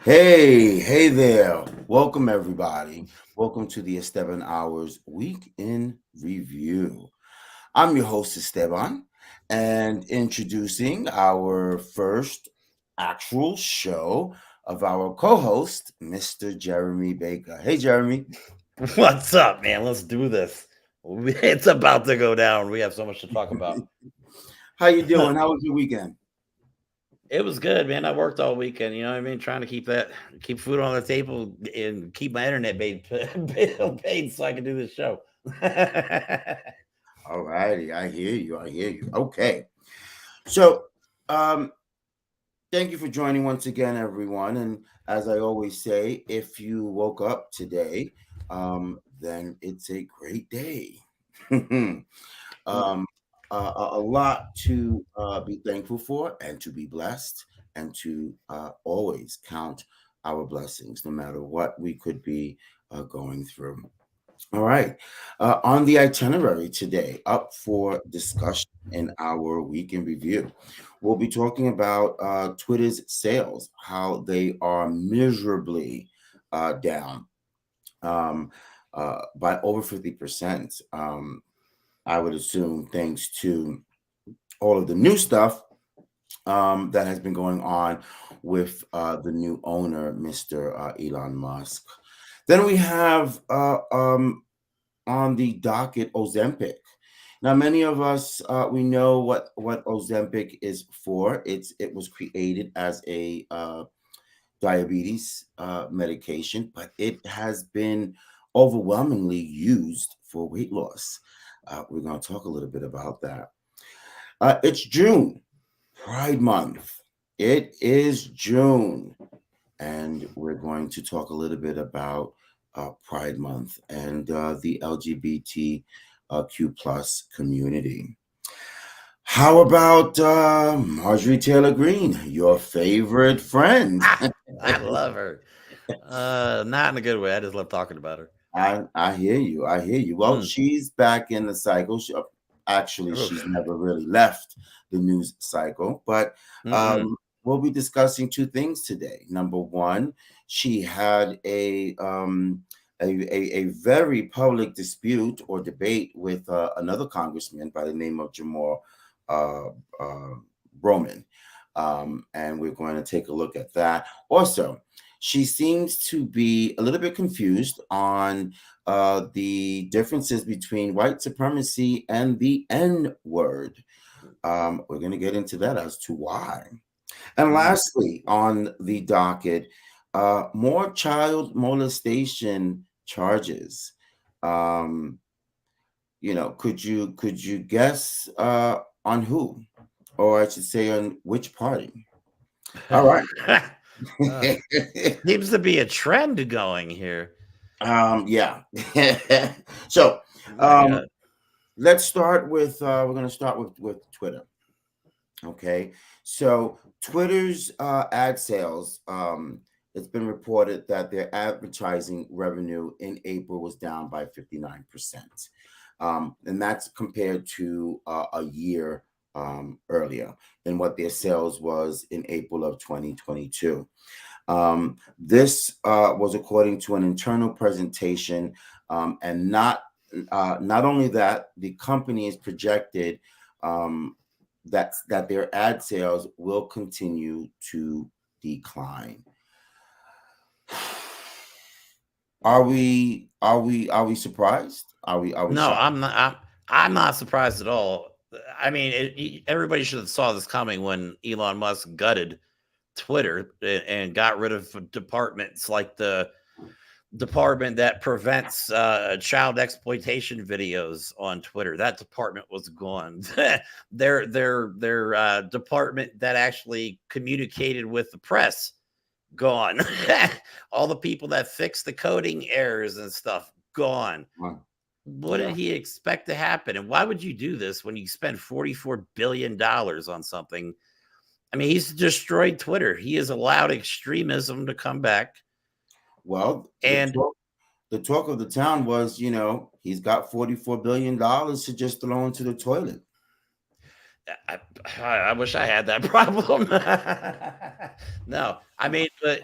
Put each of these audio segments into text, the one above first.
Hey there. Welcome, everybody. Welcome to the Esteban Hours Week in Review. I'm your host, Esteban, and introducing our first actual show of our co host, Mr. Jeremy Baker. Hey, Jeremy. What's up, man? Let's do this. It's about to go down. We have so much to talk about. How you doing? How was your weekend? It was good, man. I worked all weekend. You know what I mean? Trying to keep food on the table and keep my internet bill paid so I can do this show. All righty. I hear you. I hear you. Okay. So, um, thank you for joining once again, everyone. And as I always say, if you woke up today, then it's a great day. Mm. um, a lot to be thankful for and to be blessed and to always count our blessings, no matter what we could be going through. All right. On the itinerary today, up for discussion in our week in review, we'll be talking about Twitter's sales, how they are miserably down by over 50%. I would assume thanks to all of the new stuff that has been going on with the new owner, Mr. Elon Musk. Then we have on the docket Ozempic. Now, many of us we know what Ozempic is for. It was created as a diabetes medication, but it has been overwhelmingly used for weight loss. We're going to talk a little bit about that. It's June, Pride Month. It is June, and we're going to talk a little bit about Pride Month and the LGBTQ plus community. How about Marjorie Taylor Greene, your favorite friend? I love her. Not in a good way. I just love talking about her. I hear you. I hear you. Well, Mm. she's back in the cycle. Actually, she's Oof. never really left the news cycle. But Mm-mm. we'll be discussing two things today. Number one, she had a very public dispute or debate with another congressman by the name of Jamal uh, uh, Broman. And we're going to take a look at that. Also, she seems to be a little bit confused on the differences between white supremacy and the N word. We're going to get into that as to why. And Mm. lastly, on the docket, more child molestation charges. Um, could you guess on who, or I should say on which party? All right. uh, Seems to be a trend going here. Yeah. So, My um, God. let's start with we're going to start with Twitter. Okay. So Twitter's ad sales, it's been reported that their advertising revenue in April was down by 59%. And that's compared to a year earlier than what their sales was in April of 2022. This was according to an internal presentation, and not only that, the company is projected that their ad sales will continue to decline. Are we surprised? Are we No, shocked? I'm not surprised at all. I mean, everybody should have saw this coming when Elon Musk gutted Twitter and got rid of departments like the department that prevents child exploitation videos on Twitter. That department was gone. Their department that actually communicated with the press gone. All the people that fix the coding errors and stuff gone. What did Yeah. he expect to happen? And why would you do this when you spend $44 billion on something? I mean, he's destroyed Twitter. He has allowed extremism to come back. Well, And the talk of the town was, he's got $44 billion to just throw into the toilet. I wish I had that problem. No, I mean, but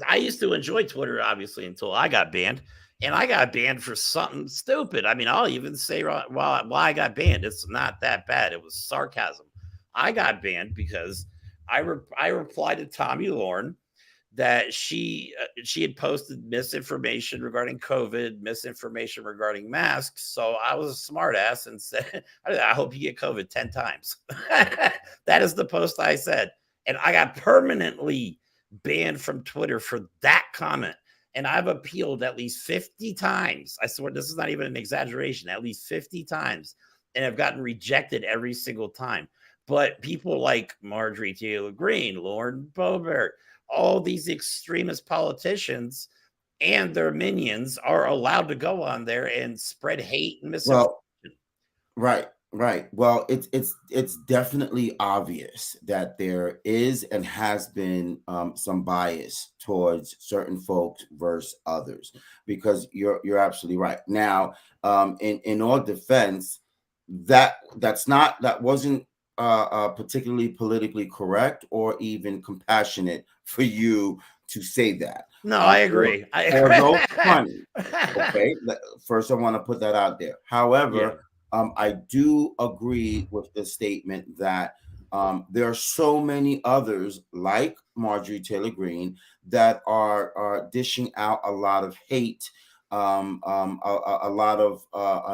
I used to enjoy Twitter, obviously, until I got banned. And I got banned for something stupid. I mean, I'll even say why I got banned. It's not that bad. It was sarcasm. I got banned because I replied to Tommy Lauren that she had posted misinformation regarding COVID, misinformation regarding masks. So I was a smartass and said, "I hope you get COVID 10 times." That is the post I said, and I got permanently banned from Twitter for that comment. And I've appealed at least 50 times. I swear this is not even an exaggeration, at least 50 times, and have gotten rejected every single time. But people like Marjorie Taylor Greene, Lauren Boebert, all these extremist politicians and their minions are allowed to go on there and spread hate and misinformation. Well, right. Well, it's definitely obvious that there is and has been some bias towards certain folks versus others, because you're absolutely right. Now, in all defense, that wasn't particularly politically correct or even compassionate for you to say that. No, I Or, agree. although I funny, okay. First, I want to put that out there. yeah. However, I do agree with the statement that there are so many others like Marjorie Taylor Greene that are dishing out a lot of hate, a lot of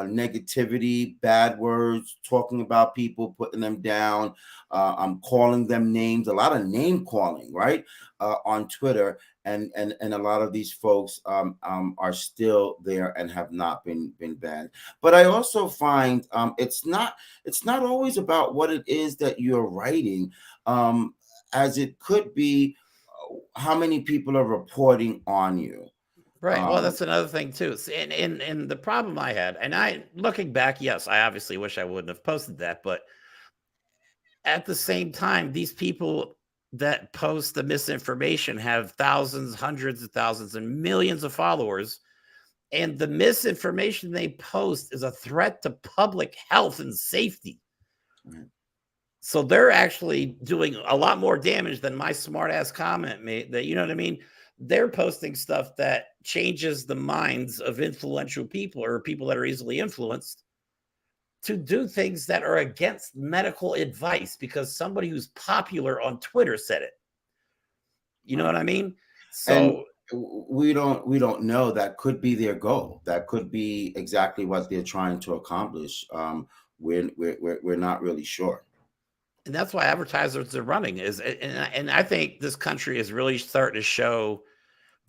negativity, bad words, talking about people, putting them down, calling them names, a lot of name calling, right, on Twitter. And a lot of these folks are still there and have not been banned. But I also find it's not always about what it is that you're writing, as it could be how many people are reporting on you. Right. Well, Um, that's another thing too. And the problem I had, and I looking back, yes, I obviously wish I wouldn't have posted that, but at the same time, these people that post the misinformation have thousands, hundreds of thousands, and millions of followers. And the misinformation they post is a threat to public health and safety. right. So they're actually doing a lot more damage than my smart ass comment made. That, you know what I mean? They're posting stuff that changes the minds of influential people or people that are easily influenced to do things that are against medical advice because somebody who's popular on Twitter said it. You know Right. what I mean? And So, we don't know. That could be their goal. That could be exactly what they're trying to accomplish. We're not really sure. and that's why advertisers are running and I think this country is really starting to show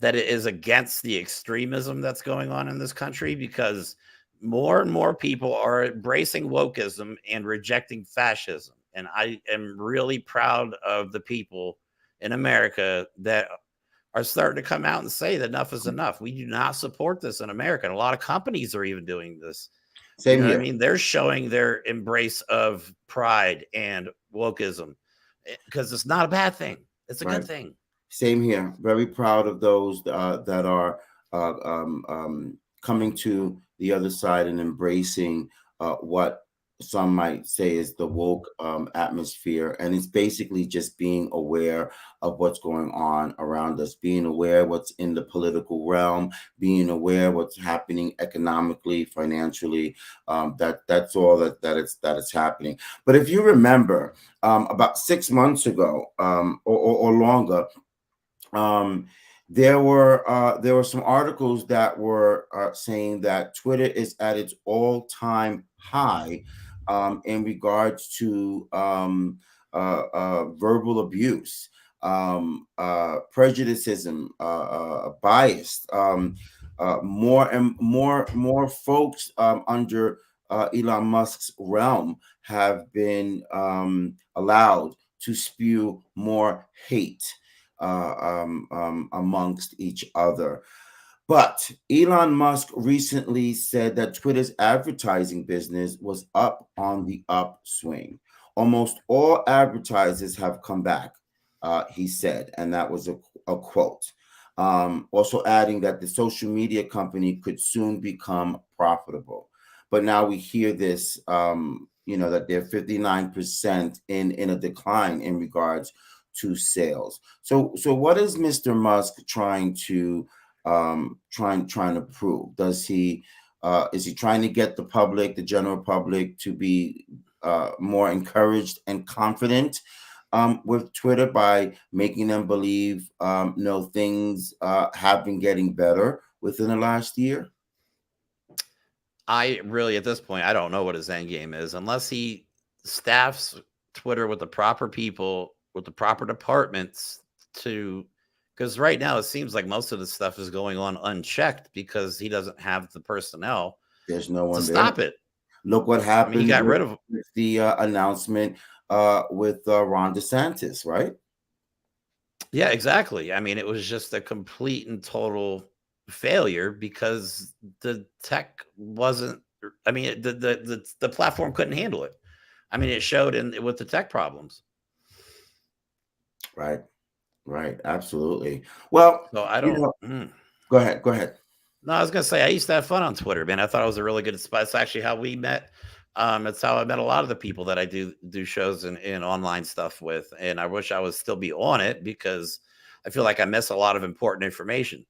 that it is against the extremism that's going on in this country because more and more people are embracing wokeism and rejecting fascism. And I am really proud of the people in America that are starting to come out and say that enough is enough. We do not support this in America. And a lot of companies are even doing this. You Same know what I here. mean? They're showing their embrace of pride and wokeism because it's not a bad thing. It's a good Right. thing. Same here. Very proud of those that are coming to the other side and embracing what some might say is the woke atmosphere. And it's basically just being aware of what's going on around us, being aware what's in the political realm, being aware what's happening economically, financially. That's all that it's happening. But if you remember, about 6 months ago, or longer, um, there were some articles that were saying that Twitter is at its all-time high in regards to verbal abuse, prejudicism, bias. More and more folks under Elon Musk's realm have been allowed to spew more hate amongst each other. But Elon Musk recently said that Twitter's advertising business was up on the upswing. Almost all advertisers have come back, he said, and that was a quote. Also adding that the social media company could soon become profitable. But now we hear this, that they're 59% in a decline in regards to sales. So what is Mr. Musk trying to trying to prove? Does he is he trying to get the public, the general public, to be more encouraged and confident with Twitter by making them believe no, things have been getting better within the last year? I really, at this point, I don't know what his end game is unless he staffs Twitter with the proper people, with the proper departments to. Because right now it seems like most of the stuff is going on unchecked because he doesn't have the personnel There's no to one there. stop it. Look what I mean, he happened got rid of. with the announcement with Ron DeSantis, right? Yeah, exactly. I mean, it was just a complete and total failure because the tech wasn't. I mean, the platform couldn't handle it. I mean, it showed in with the tech problems. Right, right, absolutely. Well, So I don't. Go ahead, go ahead. No, I was gonna say I used to have fun on Twitter, man. I thought it was a really good spot. It's actually how we met. It's how I met a lot of the people that I do shows and online stuff with. And I wish I would still be on it because I feel like I miss a lot of important information.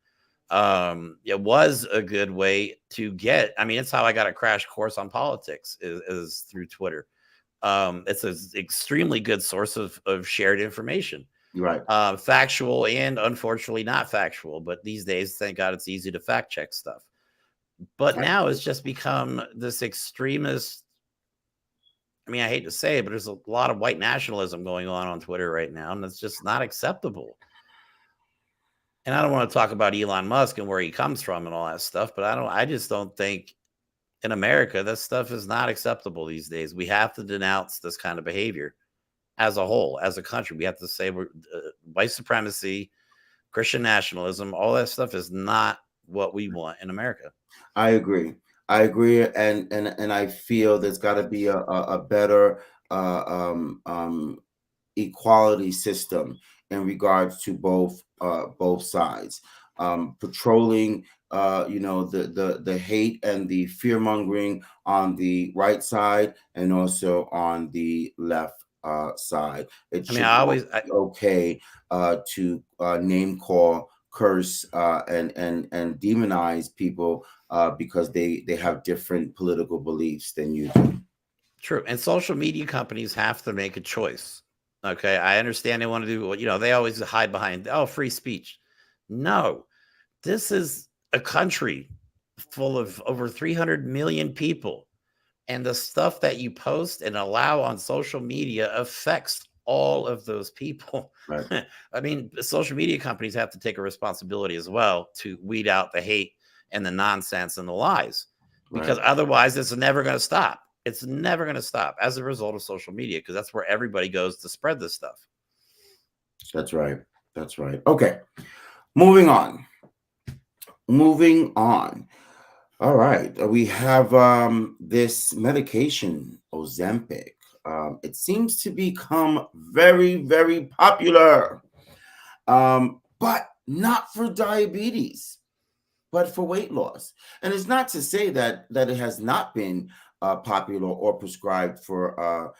It was a good way to get. I mean, it's how I got a crash course on politics is through Twitter. It's an extremely good source of shared information. Right. Factual and unfortunately not factual. But these days, thank God, it's easy to fact check stuff. But now it's just become this extremist. I mean, I hate to say it, but there's a lot of white nationalism going on Twitter right now, and it's just not acceptable. And I don't want to talk about Elon Musk and where he comes from and all that stuff, but I just don't think in America that stuff is not acceptable these days. We have to denounce this kind of behavior as a whole, as a country. We have to say we're white supremacy, Christian nationalism, all that stuff is not what we want in America. I agree. I agree, and I feel there's got to be a better equality system in regards to both sides. Patrolling, the hate and the fear mongering on the right side, and also on the left side. It should be okay to name call, curse, and demonize people because they have different political beliefs than you do. True. And social media companies have to make a choice. Okay. I understand they want to do, they always hide behind, free speech. No, this is a country full of over 300 million people. And the stuff that you post and allow on social media affects all of those people. Right. I mean, social media companies have to take a responsibility as well to weed out the hate and the nonsense and the lies, because otherwise it's never going to stop. It's never going to stop as a result of social media, because that's where everybody goes to spread this stuff. That's right. That's right. Okay. Moving on. All right. We have this medication, Ozempic. It seems to become very, very popular, but not for diabetes, but for weight loss. And it's not to say that it has not been popular or prescribed for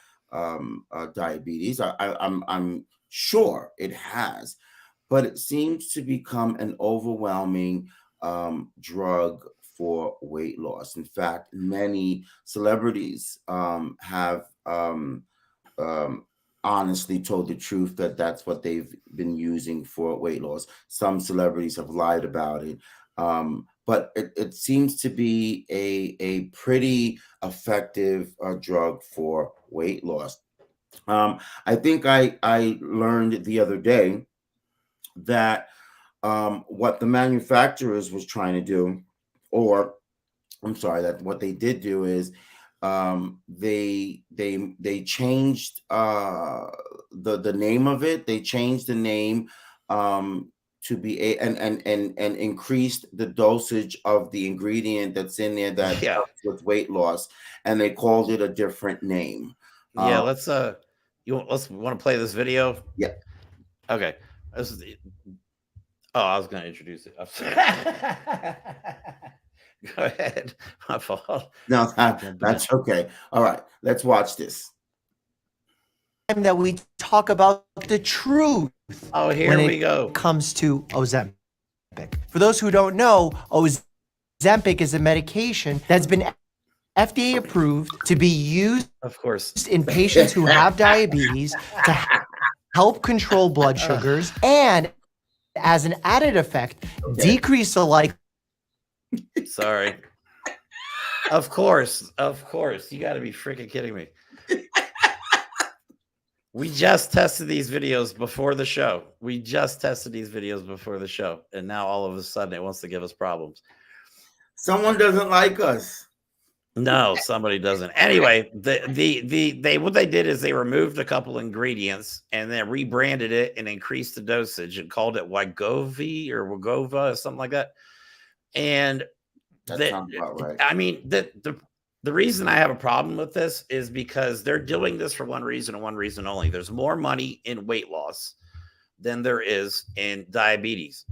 diabetes. I'm sure it has, but it seems to become an overwhelming drug for weight loss. In fact, many celebrities have honestly told the truth that that's what they've been using for weight loss. Some celebrities have lied about it. But it seems to be a pretty effective drug for weight loss. I think I learned the other day that what the manufacturers was trying to do, or I'm sorry, that what they did do is they changed the name of it. They changed the name to be and increased the dosage of the ingredient that's in there that helps with weight loss, and they called it a different name. Let's want to play this video? Yeah. Okay. This is I was going to introduce it. Go ahead. My fault. No, that's okay. All right, let's watch this. that we talk about the truth. Oh, here we go. When it comes to Ozempic. For those who don't know, Ozempic is a medication that's been FDA approved to be used, of course, in patients who have diabetes to help control blood sugars and, as an added effect, decrease the likelihood. Sorry. Of course. You got to be freaking kidding me. We just tested these videos before the show. And now all of a sudden it wants to give us problems. Someone doesn't like us. No, somebody doesn't. Anyway, what they did is they removed a couple ingredients and then rebranded it and increased the dosage and called it Wegovy or Wegovy or something like that. And that sounds about right. I mean, the reason I have a problem with this is because they're doing this for one reason and one reason only. There's more money in weight loss than there is in diabetes.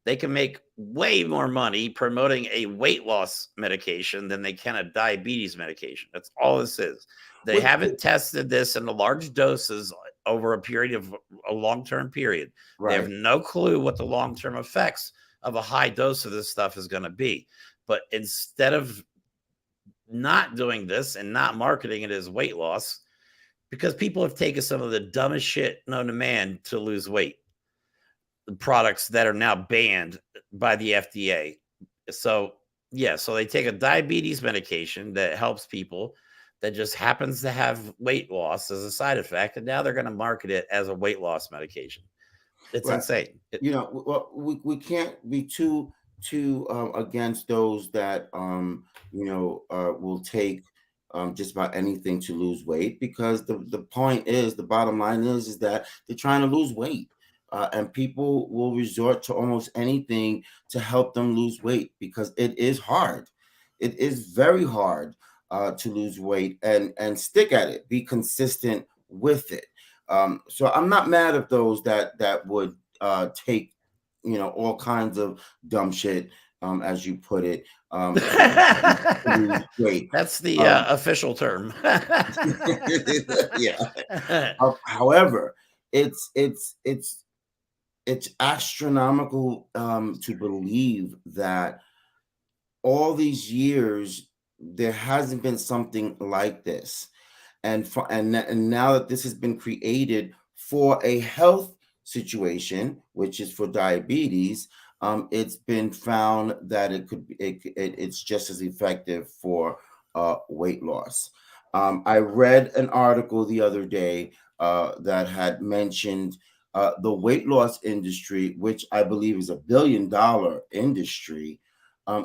They can make way more money promoting a weight loss medication than they can a diabetes medication. That's all this is. They haven't tested this in the large doses over a period of a long-term period. Right. They have no clue what the long-term effects of a high dose of this stuff is going to be. But instead of not doing this and not marketing it as weight loss, because people have taken some of the dumbest shit known to man to lose weight, products that are now banned by the FDA. So they take a diabetes medication that helps people that just happens to have weight loss as a side effect, and now they're going to market it as a weight loss medication. It's insane. We can't be too against those that will take just about anything to lose weight, because the bottom line is that they're trying to lose weight. And people will resort to almost anything to help them lose weight, because it is hard. It is very hard to lose weight and stick at it, be consistent with it. So I'm not mad at those that would take, all kinds of dumb shit, as you put it. Great. That's the official term. Yeah. However, it's astronomical to believe that all these years there hasn't been something like this, and now that this has been created for a health situation, which is for diabetes, it's been found that it's just as effective for weight loss. I read an article the other day that had mentioned the weight loss industry, which I believe is $1 billion industry.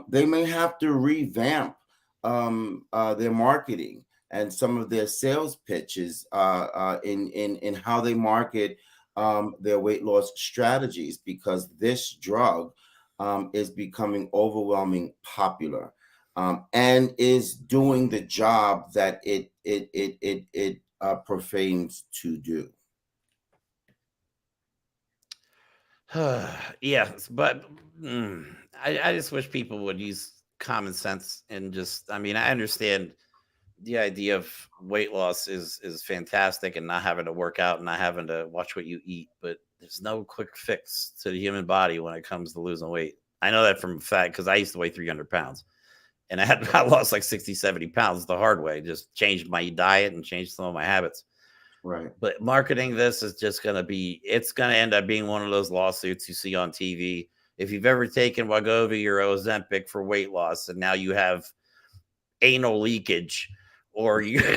They may have to revamp their marketing and some of their sales pitches in how they market their weight loss strategies, because this drug is becoming overwhelming popular, and is doing the job that it profanes to do. Yes, but I just wish people would use common sense and just, I understand the idea of weight loss is fantastic, and not having to work out and not having to watch what you eat, but there's no quick fix to the human body when it comes to losing weight. I know that from fact, because I used to weigh 300 pounds and I lost like 60, 70 pounds the hard way. Just changed my diet and changed some of my habits. Right. But marketing this is just going to it's going to end up being one of those lawsuits you see on TV. If you've ever taken Wegovy or Ozempic for weight loss, and now you have anal leakage, or you, you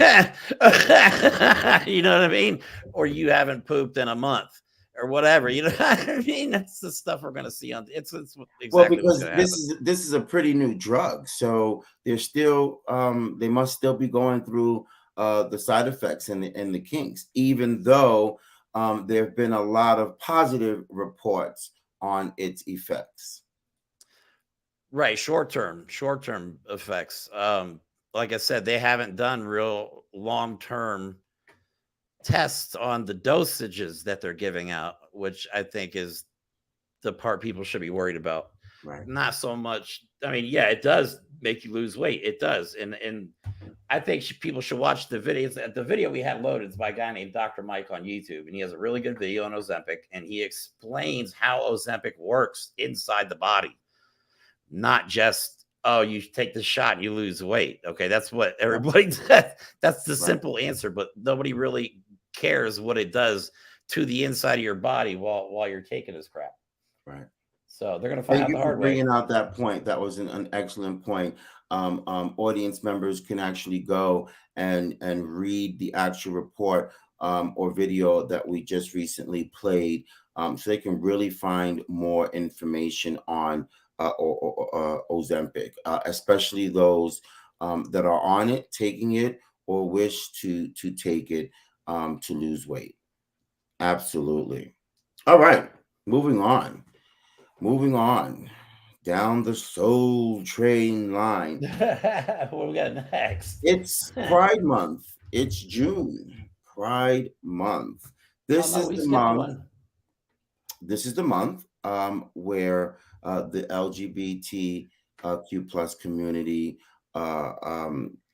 know what I mean? Or you haven't pooped in a month or whatever, you know what I mean? That's the stuff we're going to see on it's exactly well, because this is a pretty new drug. So they're still, they must still be going through the side effects and the kinks, even though there have been a lot of positive reports on its effects. Right. Short-term effects. Like I said, they haven't done real long-term tests on the dosages that they're giving out, which I think is the part people should be worried about. Right. Not so much. It does make you lose weight. It does. And I think people should watch the videos. The video we had loaded is by a guy named Dr. Mike on YouTube, and he has a really good video on Ozempic, and he explains how Ozempic works inside the body, not just, oh, you take the shot and you lose weight. Okay, that's what everybody does. That's the simple answer, but nobody really cares what it does to the inside of your body while you're taking this crap. Right. So they're going to find out the hard way. Bringing out that point. That was an excellent point. Audience members can actually go and read the actual report or video that we just recently played, so they can really find more information on Ozempic, especially those that are on it, taking it, or wish to take it to lose weight. Absolutely. All right, moving on down the Soul Train line. What we got next? It's Pride Month. It's June. Pride Month. This is the month. This is the month where the LGBTQ plus community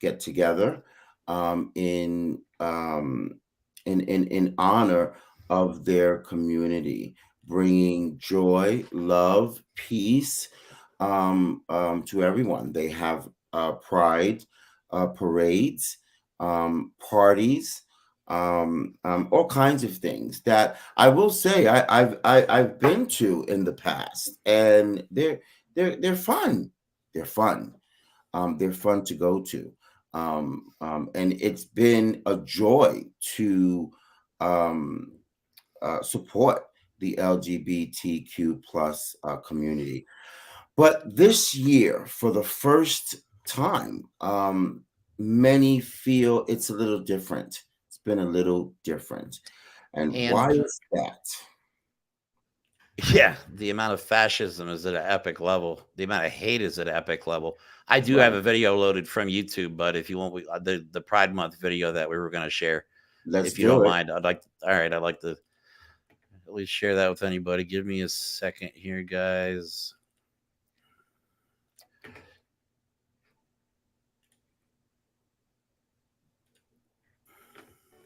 get together in honor of their community, bringing joy, love, peace to everyone. They have pride parades, parties, all kinds of things that I will say I've been to in the past, and they're fun. They're fun. They're fun to go to, and it's been a joy to support the LGBTQ plus community. But this year, for the first time, many feel it's a little different. It's been a little different. And why is that? Yeah, the amount of fascism is at an epic level. The amount of hate is at an epic level. I do have a video loaded from YouTube, but if you want, the Pride Month video that we were going to share, if you don't mind, I'd like to at least share that with anybody. Give me a second here, guys.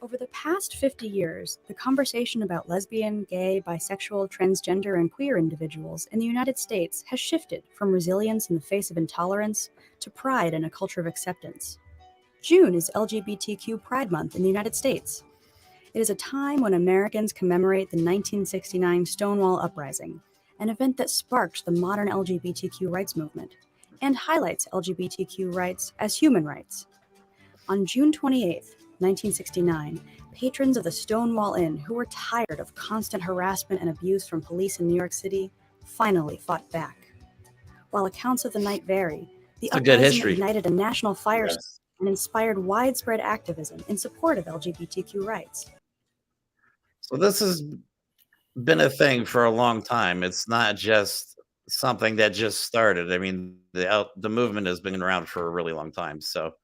Over the past 50 years, the conversation about lesbian, gay, bisexual, transgender, and queer individuals in the United States has shifted from resilience in the face of intolerance to pride in a culture of acceptance. June is LGBTQ Pride Month in the United States. It is a time when Americans commemorate the 1969 Stonewall Uprising, an event that sparked the modern LGBTQ rights movement and highlights LGBTQ rights as human rights. On June 28th, 1969, patrons of the Stonewall Inn who were tired of constant harassment and abuse from police in New York City finally fought back. While accounts of the night vary, the uprising ignited a national firestorm and inspired widespread activism in support of LGBTQ rights. So this has been a thing for a long time. It's not just something that just started. I mean, the movement has been around for a really long time. So.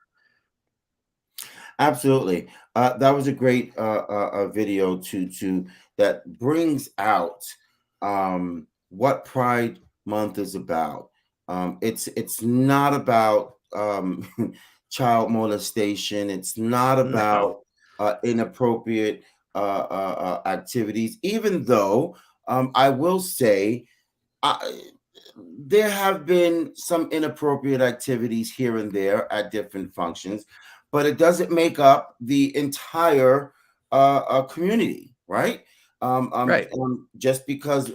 Absolutely. That was a great video that brings out what Pride Month is about. It's not about child molestation. It's not about inappropriate activities, even though I will say there have been some inappropriate activities here and there at different functions, but it doesn't make up the entire community, right? Right. Just because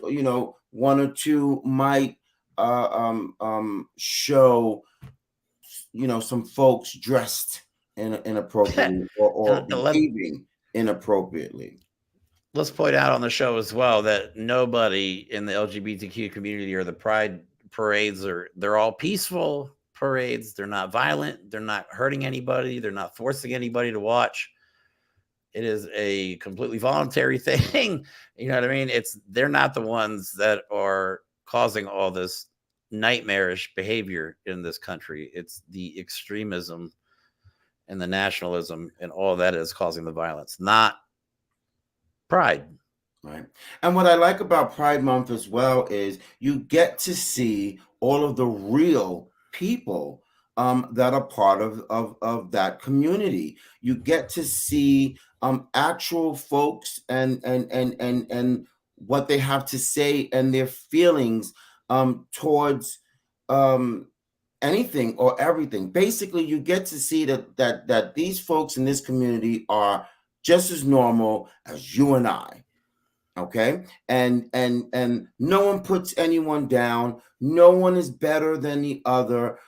one or two might show some folks dressed inappropriately or behaving inappropriately. Let's point out on the show as well that nobody in the LGBTQ community or the Pride parades they're all peaceful parades. They're not violent. They're not hurting anybody. They're not forcing anybody to watch. It is a completely voluntary thing. You know what I mean? They're not the ones that are causing all this nightmarish behavior in this country. It's the extremism and the nationalism and all that is causing the violence, not Pride. Right. And what I like about Pride Month as well is you get to see all of the real people that are part of that community. You get to see actual folks and what they have to say and their feelings towards anything or everything. Basically, you get to see that these folks in this community are just as normal as you and I. Okay, and no one puts anyone down. No one is better than the other.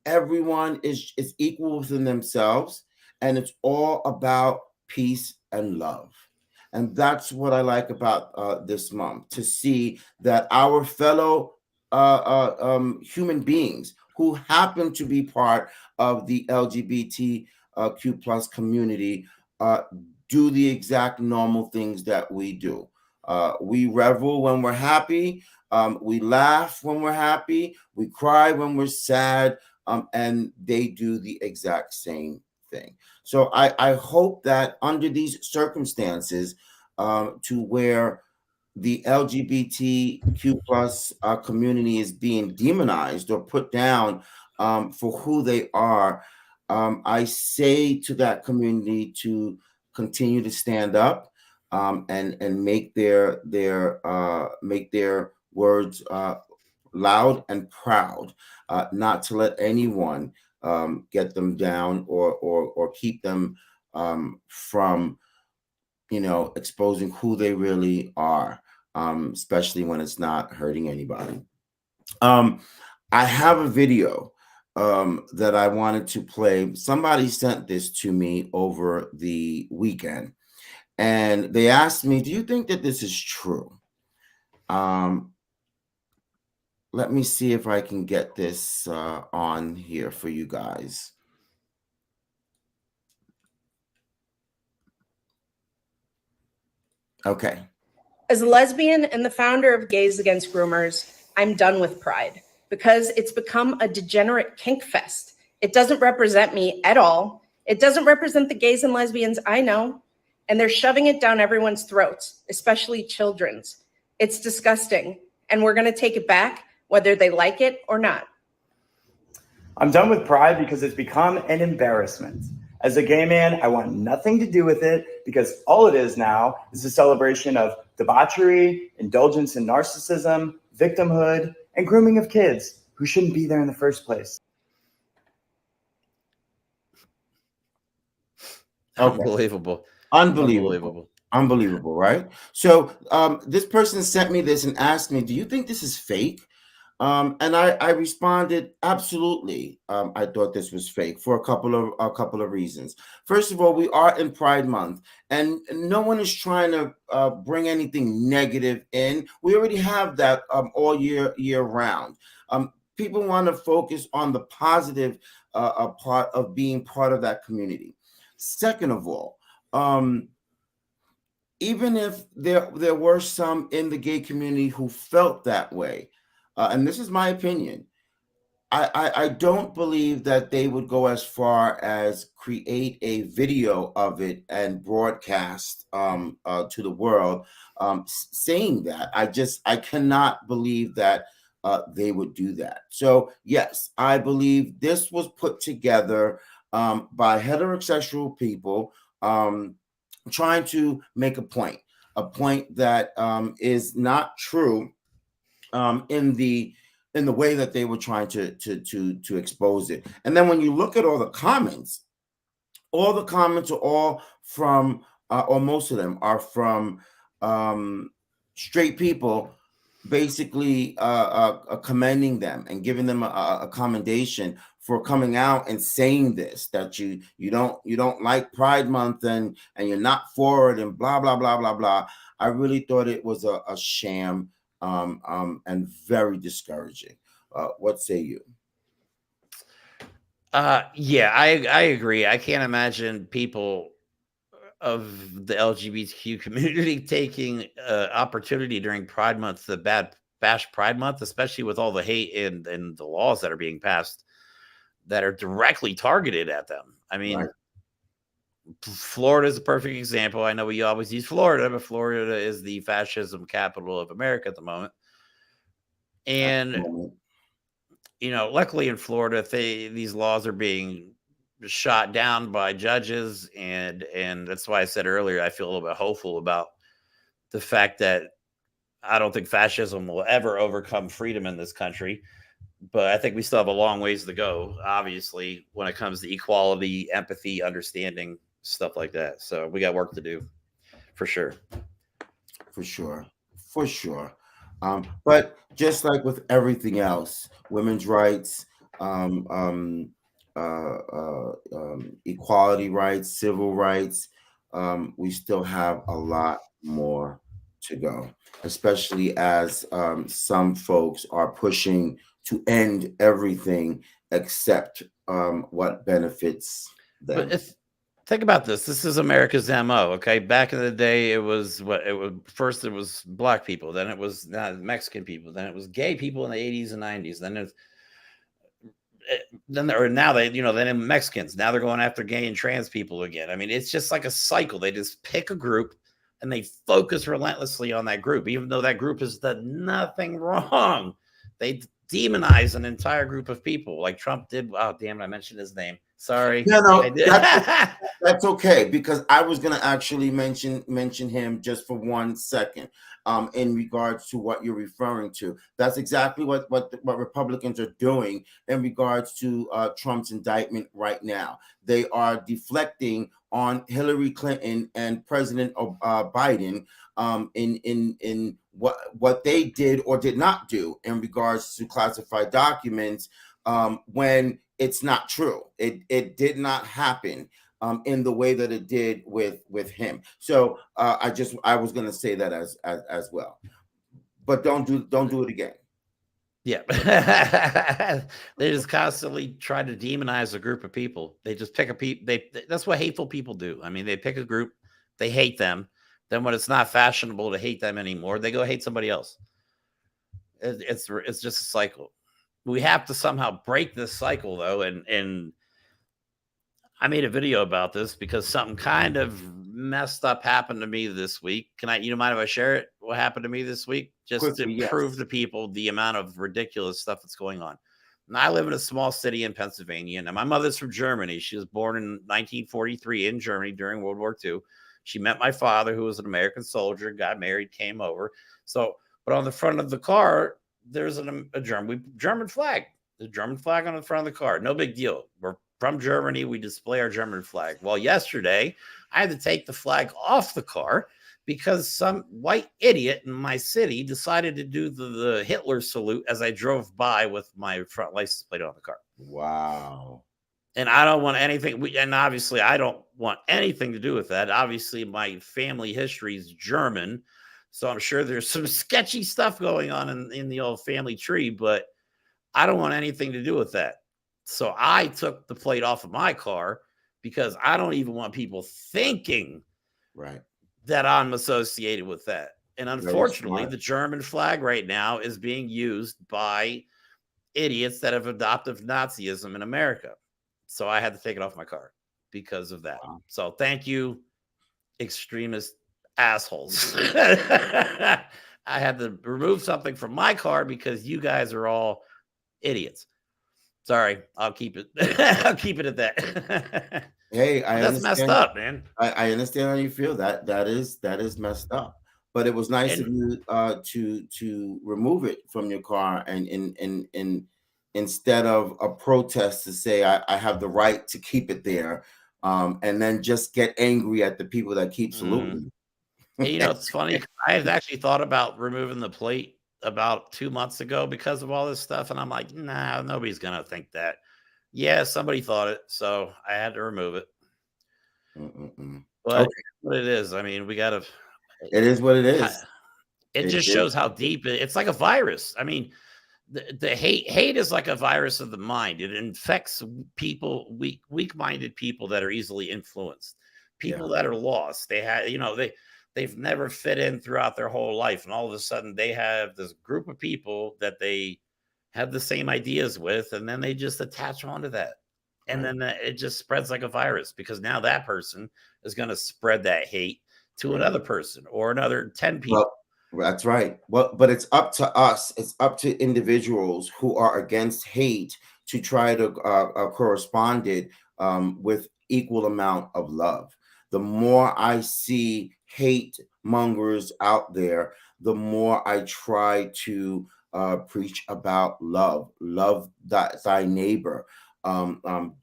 Everyone is equal within themselves, and it's all about peace and love. And that's what I like about this month, to see that our fellow human beings who happen to be part of the LGBTQ plus community do the exact normal things that we do. We revel when we're happy. We laugh when we're happy. We cry when we're sad. And they do the exact same thing. So I hope that under these circumstances, to where the LGBTQ plus community is being demonized or put down for who they are, I say to that community to continue to stand up and make their words loud and proud, not to let anyone get them down or keep them from exposing who they really are, especially when it's not hurting anybody. I have a video that I wanted to play. Somebody sent this to me over the weekend, and they asked me, do you think that this is true? Let me see if I can get this on here for you guys. Okay. As a lesbian and the founder of Gays Against Groomers, I'm done with Pride because it's become a degenerate kink fest. It doesn't represent me at all. It doesn't represent the gays and lesbians I know, and they're shoving it down everyone's throats, especially children's. It's disgusting, and we're going to take it back, whether they like it or not. I'm done with Pride because it's become an embarrassment. As a gay man, I want nothing to do with it because all it is now is a celebration of debauchery, indulgence in narcissism, victimhood, and grooming of kids who shouldn't be there in the first place. Okay. Unbelievable, right? So this person sent me this and asked me, do you think this is fake? And I responded, absolutely. I thought this was fake for a couple of reasons. First of all, we are in Pride Month, and no one is trying to bring anything negative in. We already have that all year round. People want to focus on the positive part of being part of that community. Second of all, even if there were some in the gay community who felt that way, and this is my opinion, I don't believe that they would go as far as create a video of it and broadcast to the world saying that. I cannot believe that they would do that. So yes, I believe this was put together by heterosexual people trying to make a point that is not true in the way that they were trying to expose it. And then when you look at all the comments are all from or most of them are from straight people, basically commending them and giving them a commendation for coming out and saying this, that you don't like Pride Month and you're not for it and blah blah blah blah blah. I really thought it was a sham and very discouraging. What say you? Yeah, I agree. I can't imagine people of the LGBTQ community taking opportunity during Pride Month to bash Pride Month, especially with all the hate and the laws that are being passed that are directly targeted at them. I mean, right. Florida is a perfect example. I know we always use Florida, but Florida is the fascism capital of America at the moment. And luckily in Florida, these laws are being shot down by judges, and that's why I said earlier I feel a little bit hopeful about the fact that I don't think fascism will ever overcome freedom in this country, but I think we still have a long ways to go, obviously, when it comes to equality, empathy, understanding, stuff like that. So we got work to do for sure. For sure. For sure. But just like with everything else, women's rights, equality rights, civil rights, we still have a lot more to go, especially as some folks are pushing to end everything except what benefits them. But think about this. This is America's MO. Okay. Back in the day, it was first it was black people, then it was Mexican people, then it was gay people in the 80s and 90s, now then Mexicans. Now they're going after gay and trans people again. I mean, it's just like a cycle. They just pick a group and they focus relentlessly on that group, even though that group has done nothing wrong. They demonize an entire group of people like Trump did. Oh, damn it, I mentioned his name. Sorry. No, that's okay, because I was going to actually mention him just for 1 second in regards to what you're referring to. That's exactly what Republicans are doing in regards to Trump's indictment right now. They are deflecting on Hillary Clinton and President Biden in what they did or did not do in regards to classified documents, when it's not true. It did not happen in the way that it did with him. So I was going to say that as well, but don't do it again. Yeah. They just constantly try to demonize a group of people. They just pick a people. That's what hateful people do. I mean, they pick a group, they hate them. Then when it's not fashionable to hate them anymore, they go hate somebody else. It's just a cycle. We have to somehow break this cycle, though, and I made a video about this because something kind of messed up happened to me this week. You mind if I share it? What happened to me this week? Just Quickly, to yes. prove to people the amount of ridiculous stuff that's going on. And I live in a small city in Pennsylvania, and my mother's from Germany. She was born in 1943 in Germany during World War II. She met my father, who was an American soldier, got married, came over. But on the front of the car, there's a German flag. The German flag on the front of the car. No big deal. We're from Germany. We display our German flag. Well, yesterday, I had to take the flag off the car because some white idiot in my city decided to do the Hitler salute as I drove by with my front license plate on the car. Wow. And I don't want anything. And obviously, I don't want anything to do with that. Obviously, my family history is German. So I'm sure there's some sketchy stuff going on in the old family tree, but I don't want anything to do with that. So I took the plate off of my car because I don't even want people thinking Right. that I'm associated with that. And unfortunately, the German flag right now is being used by idiots that have adopted Nazism in America. So I had to take it off my car because of that. Wow. So thank you, extremist assholes. I had to remove something from my car because you guys are all idiots. Sorry, I'll keep it. I'll keep it at that. Hey, that's messed up, man. I understand how you feel. That is messed up. But it was nice of you to remove it from your car and instead of a protest to say I have the right to keep it there, and then just get angry at the people that keep saluting. Hey, it's funny. I had actually thought about removing the plate about 2 months ago because of all this stuff, and I'm like, nah, nobody's gonna think that. Yeah, somebody thought it, so I had to remove it. But what it is, I mean, we gotta. It is what it is. It just shows how deep it's like a virus. I mean, the hate is like a virus of the mind. It infects people, weak-minded people that are easily influenced, people that are lost. They have, they've never fit in throughout their whole life, and all of a sudden they have this group of people that they have the same ideas with, and then they just attach onto that, and then it just spreads like a virus because now that person is going to spread that hate to another person or another 10 people. That's right. Well, but it's up to us. It's up to individuals who are against hate to try to correspond it with equal amount of love. The more I see hate mongers out there, the more I try to preach about love. Love thy neighbor.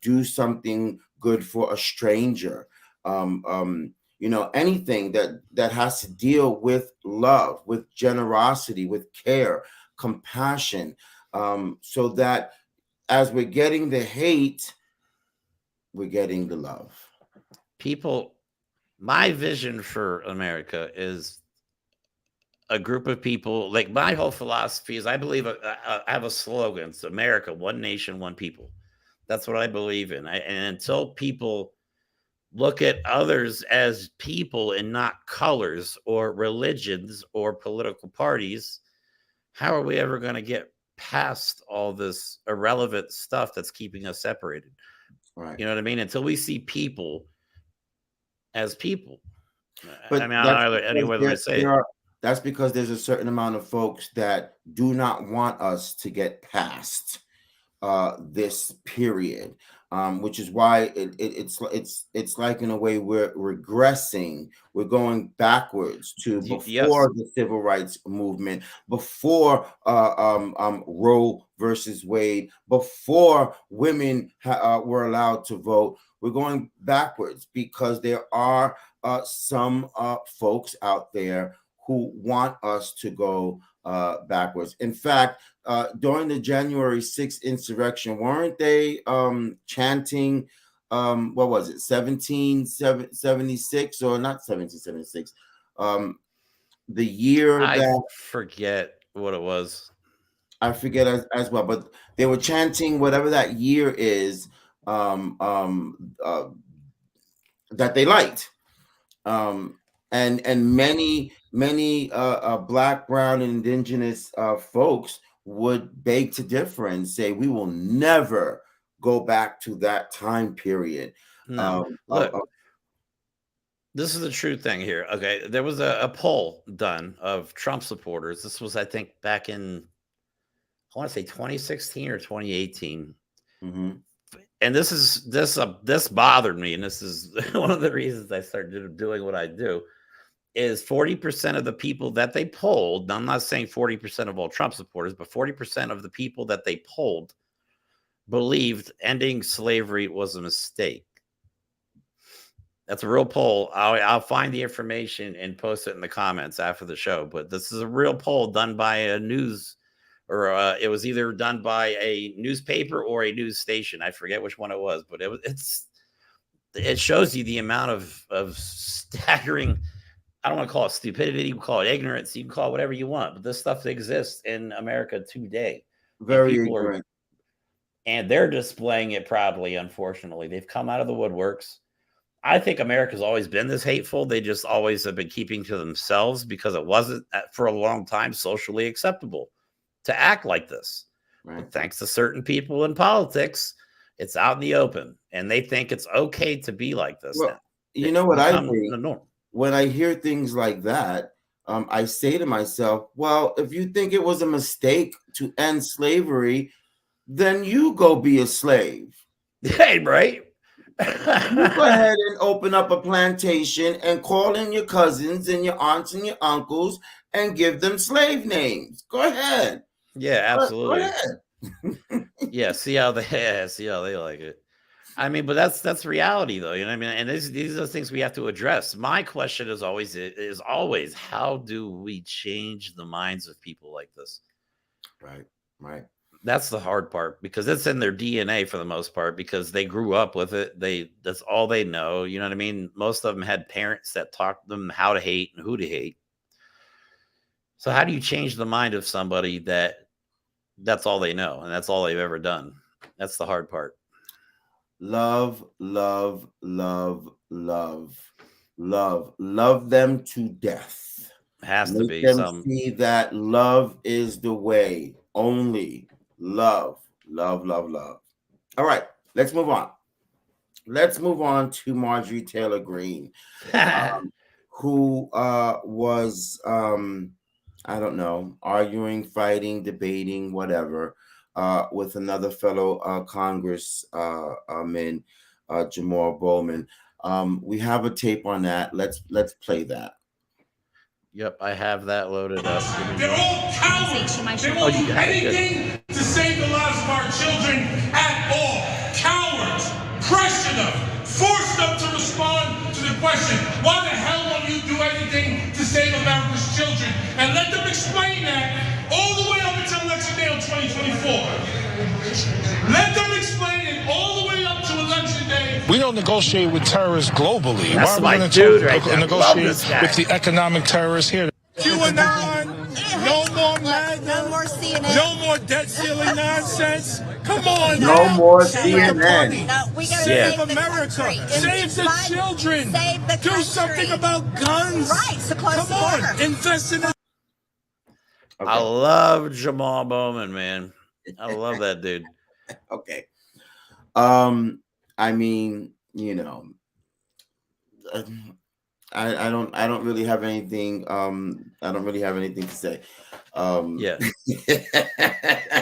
Do something good for a stranger. Anything that has to deal with love, with generosity, with care, compassion, so that as we're getting the hate, we're getting the love. People, my vision for America is a group of people. Like, my whole philosophy is, I believe I have a slogan. It's America, one nation, one people. That's what I believe in. And until people look at others as people and not colors or religions or political parties, how are we ever going to get past all this irrelevant stuff that's keeping us separated? Right. You know what I mean? Until we see people as people. But I mean, I don't know any other way to say it. That's because there's a certain amount of folks that do not want us to get past this period, which is why it's like, in a way, we're regressing. We're going backwards to before the civil rights movement, before Roe versus Wade, before women were allowed to vote. We're going backwards because there are some folks out there who want us to go backwards. In fact, during the January 6th insurrection, weren't they chanting, what was it, 1776 or not 1776? The year I that forget what it was. I forget as well, but they were chanting whatever that year is that they liked. And many Black, brown, and indigenous folks would beg to differ and say, we will never go back to that time period. No. Look, this is the true thing here. Okay, there was a poll done of Trump supporters. This was, I think, back in, I want to say 2016 or 2018. Mm-hmm. And this bothered me, and this is one of the reasons I started doing what I do. Is 40% of the people that they polled, I'm not saying 40% of all Trump supporters, but 40% of the people that they polled believed ending slavery was a mistake. That's a real poll. I'll find the information and post it in the comments after the show. But this is a real poll done by a news, or it was either done by a newspaper or a news station. I forget which one it was, but it shows you the amount of staggering. I don't want to call it stupidity. You can call it ignorance. You can call it whatever you want. But this stuff exists in America today. Very ignorant. And they're displaying it proudly, unfortunately. They've come out of the woodworks. I think America's always been this hateful. They just always have been keeping to themselves because it wasn't, for a long time, socially acceptable to act like this. Right. But thanks to certain people in politics, it's out in the open. And they think it's okay to be like this now. You know what I think? The norm. When I hear things like that, I say to myself, well, if you think it was a mistake to end slavery, then you go be a slave. Hey, right? You go ahead and open up a plantation and call in your cousins and your aunts and your uncles and give them slave names. Go ahead. Yeah, absolutely. Go ahead. Yeah, see how they like it. I mean, but that's reality, though. You know what I mean? And these are the things we have to address. My question is always, how do we change the minds of people like this? Right. That's the hard part, because it's in their DNA for the most part, because they grew up with it. That's all they know. You know what I mean? Most of them had parents that taught them how to hate and who to hate. So how do you change the mind of somebody that's all they know and that's all they've ever done? That's the hard part. Love, love, love, love, love, love them to death. Has to be. Make them see that love is the way. Only love, love, love, love. All right, let's move on. Let's move on to Marjorie Taylor Greene, who was I don't know, arguing, fighting, debating, whatever, with another fellow congressman, Jamal Bowman. We have a tape on that. Let's play that. Yep, I have that loaded up. They're all cowards. They won't do anything to save the lives of our children at all. Cowards. Pressure them. Force them to respond to the question, why the hell won't you do anything to save America's children? And let them explain that all the way up until election day on 2024. Let them explain it all the way up to election day. We don't negotiate with terrorists globally. That's Why are we my going dude to right there. Love negotiate this guy. with the economic terrorists here? QAnon, no more MAGA, No more CNN. no more debt ceiling nonsense. Come on, No now. more Save the CNN. party. No, we gotta Yeah. save the America. country. Save the children. Save the Do country. something about guns. Right, so close Come the on, border. invest in Okay. I love Jamal Bowman, man. I love that dude. Okay. I mean, you know, I don't really have anything. I don't really have anything to say. Yeah.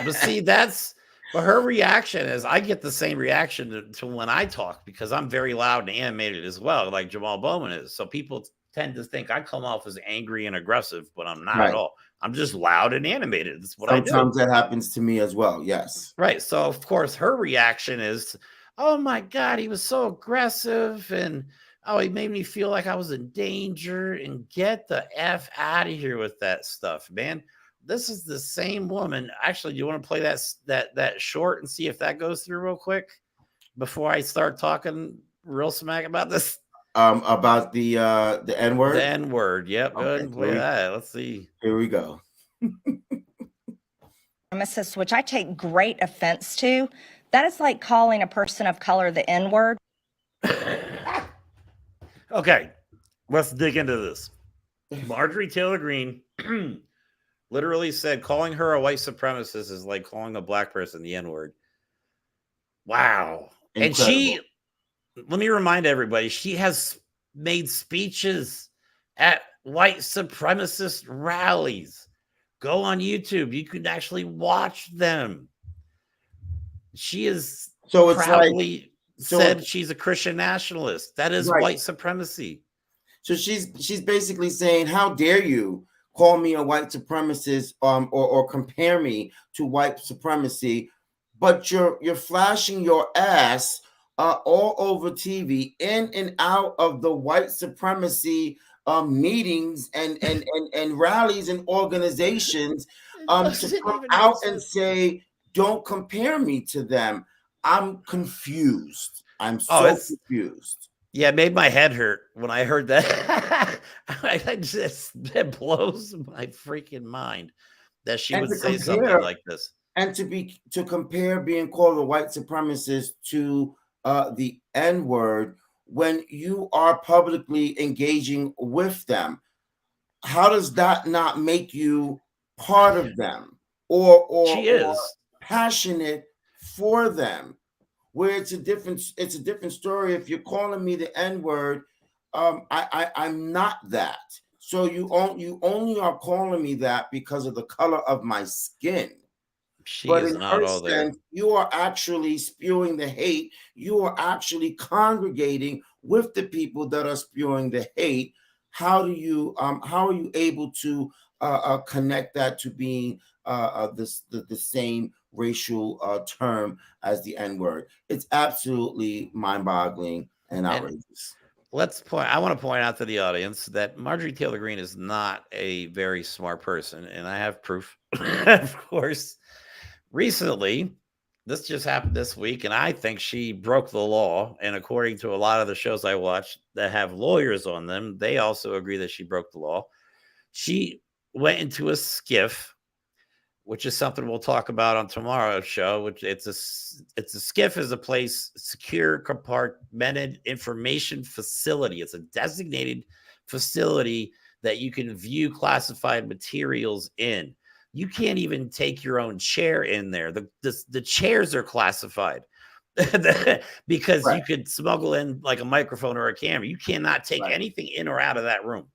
But see, but her reaction is I get the same reaction to when I talk because I'm very loud and animated as well, like Jamal Bowman is. So people tend to think I come off as angry and aggressive, but I'm not Right. at all. I'm just loud and animated. That's what I do. Sometimes that happens to me as well. Yes. Right. So of course her reaction is, oh my God, he was so aggressive and oh, he made me feel like I was in danger and get the F out of here with that stuff, man. This is the same woman. Actually, do you want to play that short and see if that goes through real quick before I start talking real smack about this? About the N-word. The N-word. Yep. Go ahead and play Okay. that. Let's see. Here we go. Premises, which I take great offense to. That is like calling a person of color the N-word. Okay, let's dig into this. Marjorie Taylor Greene literally said calling her a white supremacist is like calling a black person the N-word. Wow. And let me remind everybody, she has made speeches at white supremacist rallies. Go on YouTube. You can actually watch them. She is So it's proudly so said she's a Christian nationalist. That is Right. white supremacy. So she's basically saying, how dare you call me a white supremacist or compare me to white supremacy, but you're flashing your ass all over TV in and out of the white supremacy meetings and rallies and organizations to come out and say, don't compare me to them. I'm confused. I'm so confused. Yeah, it made my head hurt when I heard that. It blows my freaking mind that she would say something like this. And to compare being called a white supremacist to the N-word when you are publicly engaging with them, how does that not make you part of them or She is or passionate for them? Where it's a different story. If you're calling me the N-word, I'm not that. So you only are calling me that because of the color of my skin. She But is in not her all there. sense, you are actually spewing the hate. You are actually congregating with the people that are spewing the hate. How are you able to connect that to being the same racial term as the N-word? It's absolutely mind-boggling and outrageous. I want to point out to the audience that Marjorie Taylor Greene is not a very smart person, and I have proof, of course. Recently, this just happened this week, and I think she broke the law. And according to a lot of the shows I watch that have lawyers on them, they also agree that she broke the law. She went into a skiff, which is something we'll talk about on tomorrow's show. Which it's a skiff is a place, secure, compartmented information facility. It's a designated facility that you can view classified materials in. You can't even take your own chair in there. The chairs are classified because Right. you could smuggle in like a microphone or a camera. You cannot take Right. anything in or out of that room.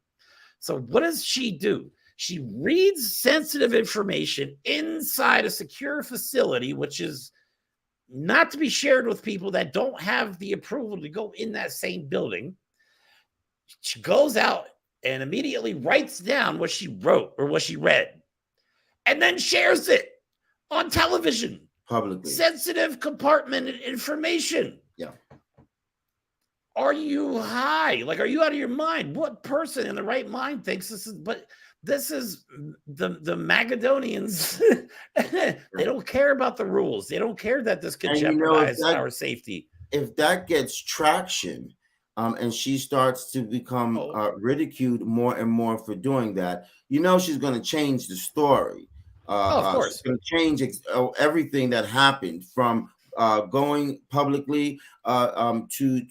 So what does she do? She reads sensitive information inside a secure facility, which is not to be shared with people that don't have the approval to go in that same building. She goes out and immediately writes down what she wrote or what she read, and then shares it on television. Publicly. Sensitive compartmented information. Yeah. Are you high? Like, are you out of your mind? What person in the right mind thinks this is? But this is the Macedonians. They don't care about the rules. They don't care that this could jeopardize our safety. If that gets traction, and she starts to become ridiculed more and more for doing that, she's going to change the story. Of course, she's going to change everything that happened from going publicly to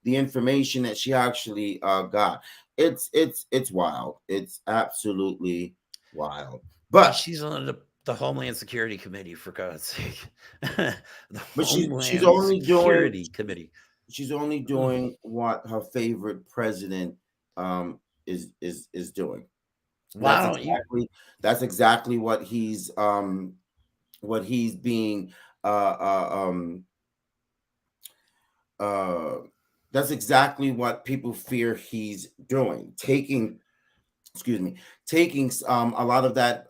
the information that she actually got. It's wild. It's absolutely wild. But she's on the Homeland Security Committee, for God's sake. But she's only Security Committee. She's only doing what her favorite president is doing. Wow, that's exactly what he's being that's exactly what people fear he's doing, taking a lot of that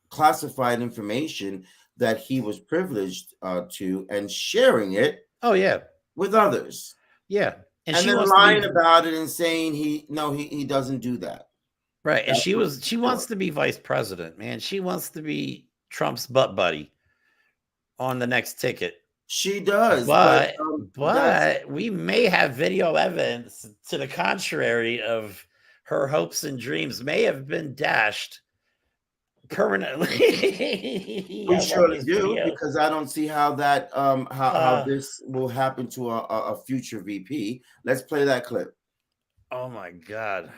classified information that he was privileged to and sharing it with others. Yeah. And then lying about it and saying he doesn't do that. Right. And she wants to be vice president, man. She wants to be Trump's butt buddy on the next ticket. She does. But we may have video evidence to the contrary of her hopes and dreams may have been dashed permanently. We surely do, because I don't see how that how this will happen to a future VP. Let's play that clip. Oh my God.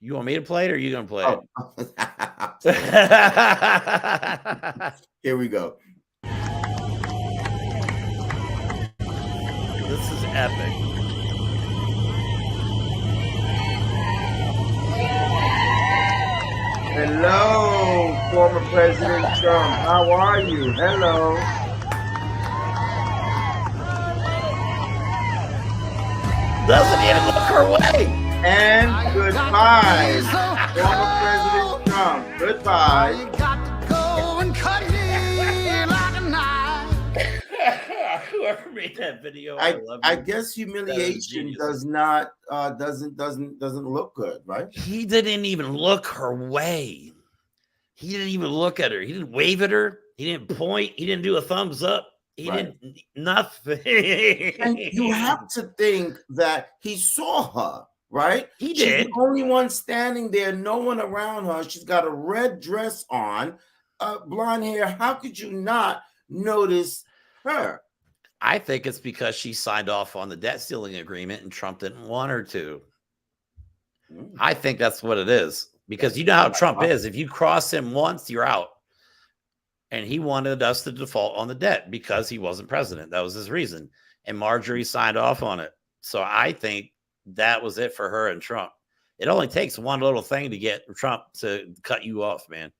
You want me to play it, or are you gonna play it? Here we go. This is epic. Hello, former President Trump. How are you? Hello. Doesn't even look her way. And goodbye, former President Trump. Goodbye. Whoever made that video, I guess humiliation doesn't look good, right? He didn't even look her way. He didn't even look at her. He didn't wave at her. He didn't point. He didn't do a thumbs up. He didn't nothing. And you have to think that he saw her, right? He She's did. the only one standing there, no one around her. She's got a red dress on, blonde hair. How could you not notice her? I think it's because she signed off on the debt ceiling agreement and Trump didn't want her to. I think that's what it is. Because you know how Trump is. If you cross him once, you're out. And he wanted us to default on the debt because he wasn't president. That was his reason. And Marjorie signed off on it. So I think that was it for her and Trump. It only takes one little thing to get Trump to cut you off, man.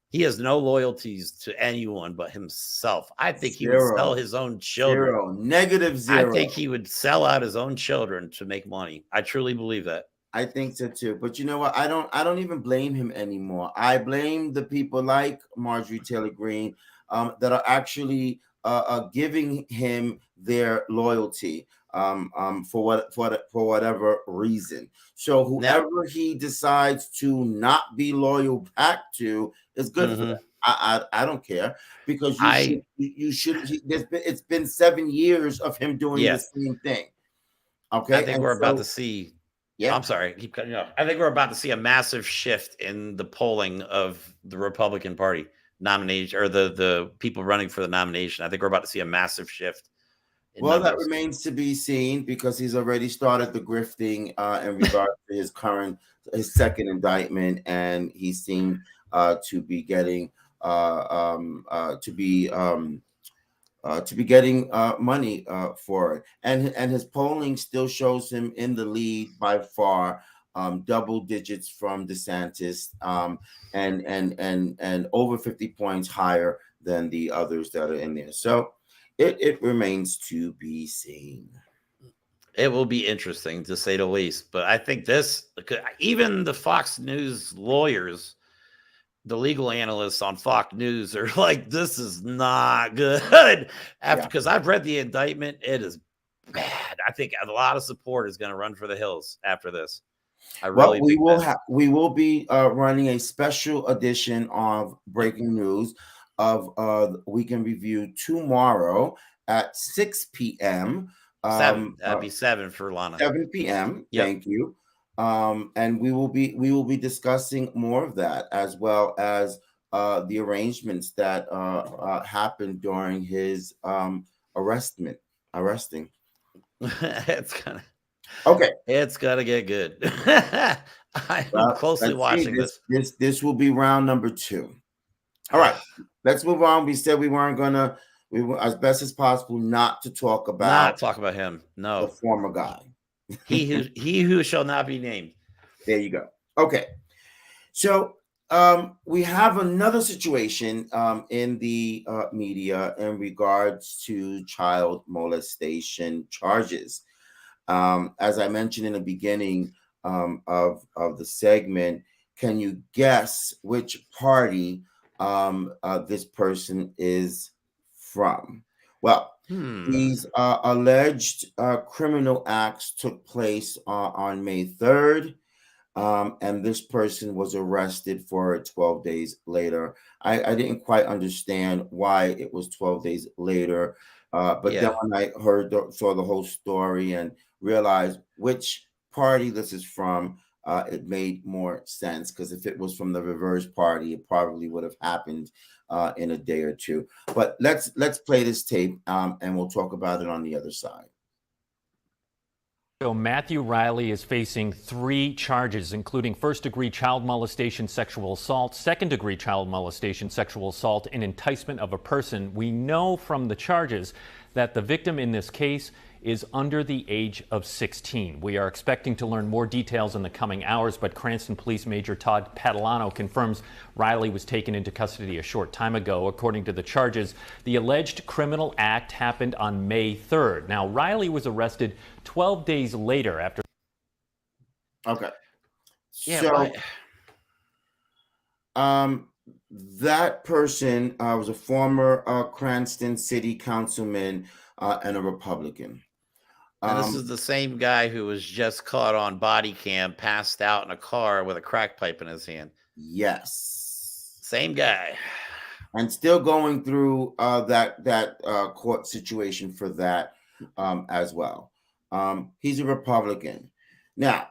He has no loyalties to anyone but himself. I think he would sell his own children. -0. I think he would sell out his own children to make money. I truly believe that. I think so too. But you know what? I don't even blame him anymore. I blame the people like Marjorie Taylor Greene that are actually giving him their loyalty for whatever reason. So whoever he decides to not be loyal back to is good for them. I don't care, because you should. It's been 7 years of him doing the same thing. Okay, I think we're about to see. Yeah, I'm sorry, keep cutting you off. I think we're about to see a massive shift in the polling of the Republican Party nomination, or the people running for the nomination. I think we're about to see a massive shift. Well, that remains to be seen, because he's already started the grifting in regard to his second indictment, and he seemed to be getting to be getting money for it, and his polling still shows him in the lead by far, double digits from DeSantis, and over 50 points higher than the others that are in there. So it remains to be seen. It will be interesting to say the least. But I think even the Fox News lawyers, the legal analysts on Fox News are like, this is not good. Because I've read the indictment, it is bad. I think a lot of support is going to run for the hills after this. We will be running a special edition of Breaking News of Weekend Review tomorrow at 6 p.m. 7. That'd be 7 for Lana. 7 p.m. Yep. Thank you. And we will be discussing more of that, as well as the arrangements that happened during his arresting. It's gonna Okay. It's gonna get good. I'm closely watching this. This will be round number 2. All right, let's move on. We said we were as best as possible not to talk about him. No, the former guy. he who shall not be named. There you go. Okay, so we have another situation in the media in regards to child molestation charges. As I mentioned in the beginning of the segment, can you guess which party this person is from? Well, these alleged criminal acts took place on May 3rd, and this person was arrested for 12 days later. I didn't quite understand why it was 12 days later, but then when I saw the whole story and realized which party this is from, it made more sense, because if it was from the reverse party, it probably would have happened in a day or two. But let's play this tape, and we'll talk about it on the other side. So Matthew Riley is facing 3 charges, including first-degree child molestation, sexual assault, second-degree child molestation, sexual assault, and enticement of a person. We know from the charges that the victim in this case is under the age of 16. We are expecting to learn more details in the coming hours, but Cranston Police Major Todd Padalano confirms Riley was taken into custody a short time ago. According to the charges, the alleged criminal act happened on May 3rd. Now, Riley was arrested 12 days later after... Okay. Yeah, so, that person was a former Cranston City Councilman and a Republican. And this is the same guy who was just caught on body cam, passed out in a car with a crack pipe in his hand. Yes. Same guy. And still going through that court situation for that as well. He's a Republican. Now,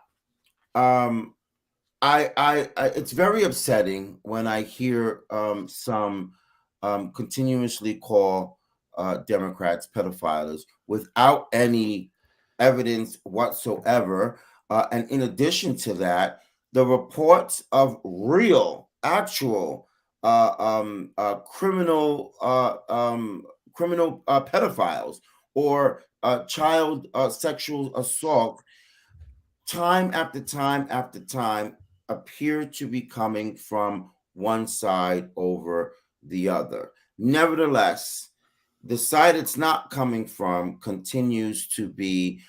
it's very upsetting when I hear some continuously call Democrats pedophiles without any evidence whatsoever. And in addition to that, the reports of real, actual criminal pedophiles or child sexual assault, time after time after time, appear to be coming from one side over the other. Nevertheless, the side it's not coming from continues to be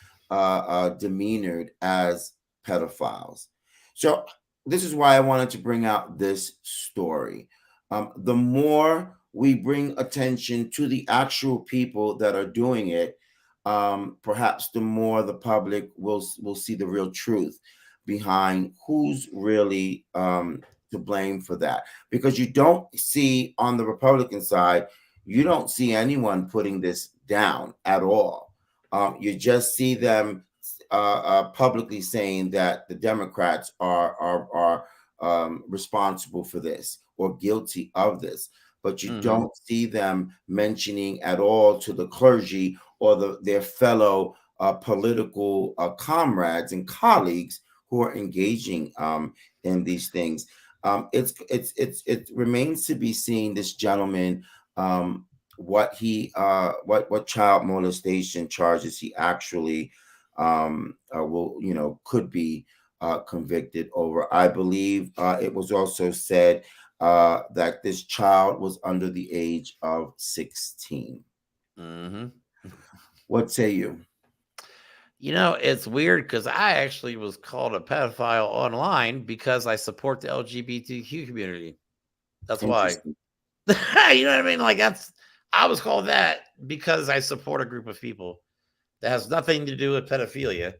demeanored as pedophiles. So this is why I wanted to bring out this story. The more we bring attention to the actual people that are doing it, perhaps the more the public will see the real truth behind who's really to blame for that. Because you don't see on the Republican side, you don't see anyone putting this down at all. You just see them publicly saying that the Democrats are responsible for this or guilty of this, but you don't see them mentioning at all to the clergy or their fellow political comrades and colleagues who are engaging in these things. It remains to be seen, this gentleman, what what child molestation charges he actually will, could be convicted over. I believe it was also said that this child was under the age of 16. Mm-hmm. What say you? It's weird because I actually was called a pedophile online because I support the LGBTQ community. That's why. Interesting. You know what I mean? Like I was called that because I support a group of people that has nothing to do with pedophilia.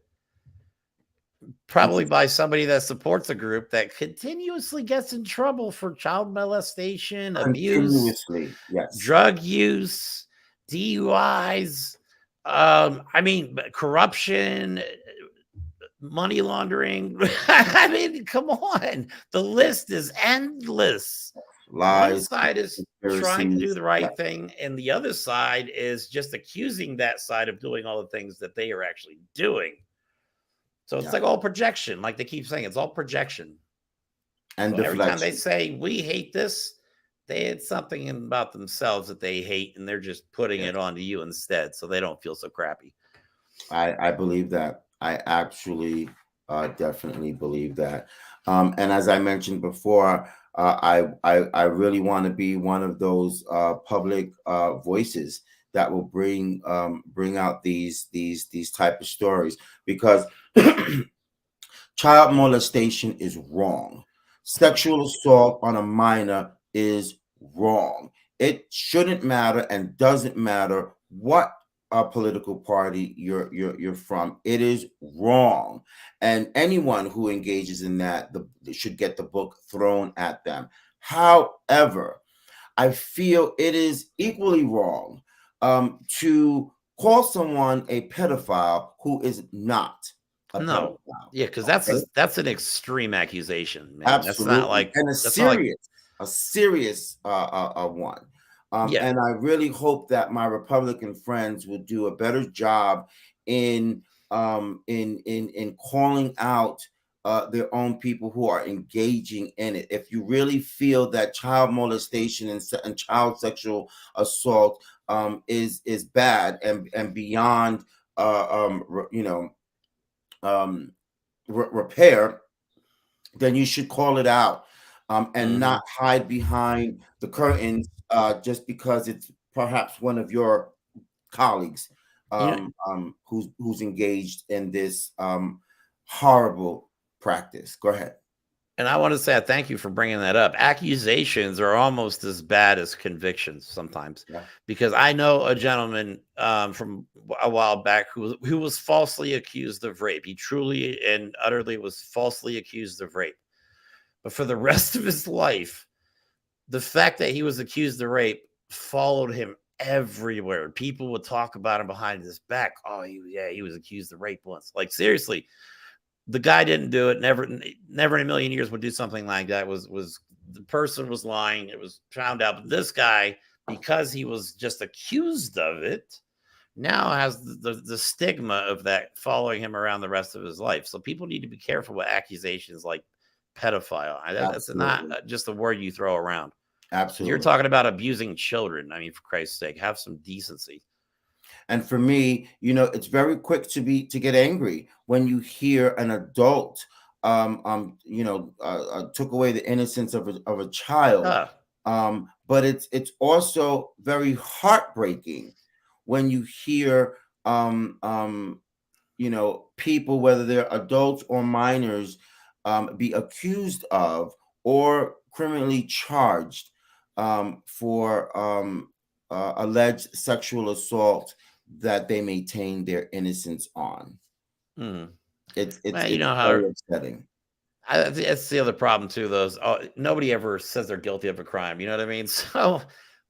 Probably by somebody that supports a group that continuously gets in trouble for child molestation, abuse, Continuously, yes. drug use, DUIs, corruption, money laundering. I mean, come on. The list is endless. One Lies, side is trying to do conspiracies, the right yeah. thing, and the other side is just accusing that side of doing all the things that they are actually doing. So it's Yeah. like all projection. Like they keep saying, it's all projection. And So every time they deflection. say we hate this, they had something about themselves that they hate, and they're just putting Yes. it onto you instead, so they don't feel so crappy. I believe that. I actually definitely believe that. And as I mentioned before, I really want to be one of those public voices that will bring out these type of stories, because child molestation is wrong. Sexual assault on a minor is wrong. It shouldn't matter and doesn't matter what political party you're from. It is wrong, and anyone who engages in that should get the book thrown at them. However, I feel it is equally wrong to call someone a pedophile who is not a No, pedophile. yeah, because Okay? that's an extreme accusation, man. Absolutely, That's not like and a serious one. Yeah. And I really hope that my Republican friends will do a better job in calling out their own people who are engaging in it. If you really feel that child molestation and child sexual assault is bad and beyond repair, then you should call it out, and not hide behind the curtains just because it's perhaps one of your colleagues who's engaged in this horrible practice. Go ahead. And I want to say I thank you for bringing that up. Accusations are almost as bad as convictions sometimes, because I know a gentleman from a while back who was falsely accused of rape. He truly and utterly was falsely accused of rape. But for the rest of his life, the fact that he was accused of rape followed him everywhere. People would talk about him behind his back. Oh, he was accused of rape once. Like, seriously. The guy didn't do it. Never in a million years would do something like that. Was the person was lying? It was found out. But this guy, because he was just accused of it, now has the stigma of that following him around the rest of his life. So people need to be careful with accusations like pedophile. That's not just a word you throw around. Absolutely. You're talking about abusing children. I mean, for Christ's sake, have some decency. And for me, it's very quick to get angry when you hear an adult, took away the innocence of a child. But it's also very heartbreaking when you hear, people, whether they're adults or minors, be accused of or criminally charged for alleged sexual assault that they maintain their innocence on. It's very upsetting. That's the other problem too. Nobody ever says they're guilty of a crime. You know what I mean? So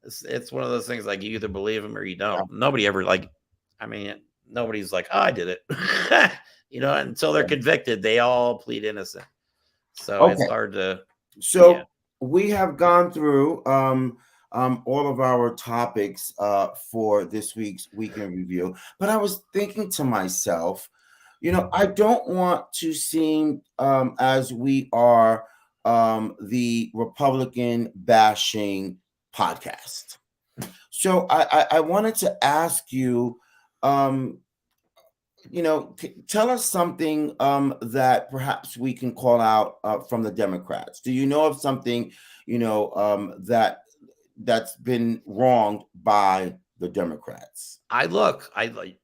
it's one of those things, like, you either believe them or you don't. Nobody ever nobody's like, oh, I did it. Until they're convicted, they all plead innocent. So it's hard to. So we have gone through all of our topics for this week's weekend review, but I was thinking to myself, I don't want to seem as we are the Republican bashing podcast. So I wanted to ask you, um, tell us something that perhaps we can call out from the Democrats. Do you know of something, that's been wronged by the Democrats? I look,